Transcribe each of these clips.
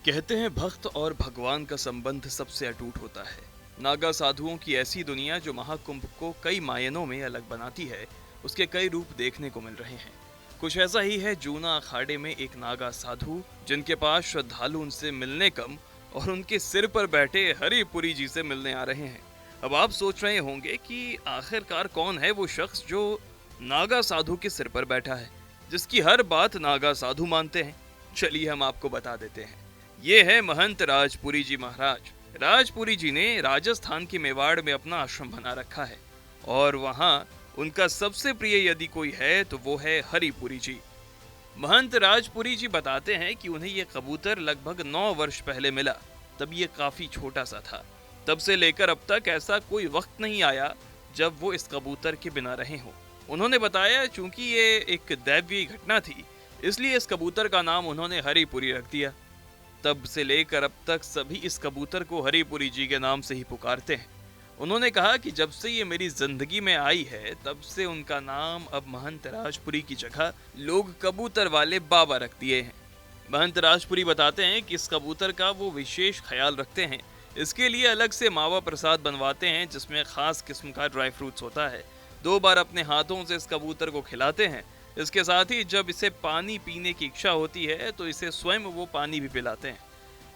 कहते हैं भक्त और भगवान का संबंध सबसे अटूट होता है। नागा साधुओं की ऐसी दुनिया जो महाकुंभ को कई मायनों में अलग बनाती है, उसके कई रूप देखने को मिल रहे हैं। कुछ ऐसा ही है जूना अखाड़े में एक नागा साधु जिनके पास श्रद्धालु उनसे मिलने कम और उनके सिर पर बैठे हरिपुरी जी से मिलने आ रहे हैं। अब आप सोच रहे होंगे कि आखिरकार कौन है वो शख्स जो नागा साधु के सिर पर बैठा है, जिसकी हर बात नागा साधु मानते हैं। चलिए हम आपको बता देते हैं। ये है महंत राजपुरी जी महाराज। राजपुरी जी ने राजस्थान के मेवाड़ में अपना आश्रम बना रखा है और वहाँ उनका सबसे प्रिय यदि कोई है तो वो है हरिपुरी जी। महंत राजपुरी जी बताते हैं कि उन्हें ये कबूतर लगभग 9 वर्ष पहले मिला। तब ये काफी छोटा सा था। तब से लेकर अब तक ऐसा कोई वक्त नहीं आया जब वो इस कबूतर के बिना रहे हों। उन्होंने बताया चूंकि ये एक दैवीय घटना थी, इसलिए इस कबूतर का नाम उन्होंने हरिपुरी रख दिया। तब से लेकर अब तक सभी इस कबूतर को हरिपुरी जी के नाम से ही पुकारते हैं। उन्होंने कहा कि जब से ये मेरी जिंदगी में आई है तब से उनका नाम अब महंत राजपुरी की जगह लोग कबूतर वाले बाबा रख दिए हैं। महंत राजपुरी बताते हैं कि इस कबूतर का वो विशेष ख्याल रखते हैं। इसके लिए अलग से मावा प्रसाद बनवाते हैं जिसमें खास किस्म का ड्राई फ्रूट्स होता है। 2 बार अपने हाथों से इस कबूतर को खिलाते हैं। इसके साथ ही जब इसे पानी पीने की इच्छा होती है तो इसे स्वयं वो पानी भी पिलाते हैं।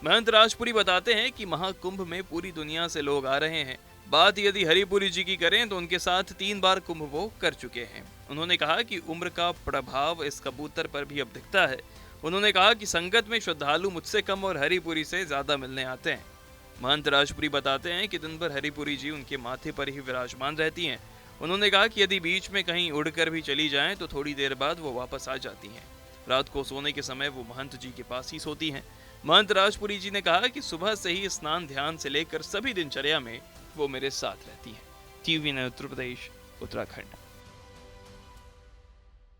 महंत राजपुरी बताते हैं कि महाकुंभ में पूरी दुनिया से लोग आ रहे हैं। बात यदि हरिपुरी जी की करें तो उनके साथ 3 बार कुंभ वो कर चुके हैं। उन्होंने कहा कि उम्र का प्रभाव इस कबूतर पर भी अब दिखता है। उन्होंने कहा कि संगत में श्रद्धालु मुझसे कम और हरिपुरी से ज्यादा मिलने आते हैं। महंत राजपुरी बताते हैं कि दिन भर हरिपुरी जी उनके माथे पर ही विराजमान रहती हैं। उन्होंने कहा कि यदि बीच में कहीं उड़कर भी चली जाएं तो थोड़ी देर बाद वो वापस आ जाती हैं। रात को सोने के समय वो महंत जी के पास ही सोती हैं। महंत राजपुरी जी ने कहा कि सुबह से ही स्नान ध्यान से लेकर सभी दिनचर्या में वो मेरे साथ रहती हैं। टीवी ने उत्तर प्रदेश उत्तराखंड।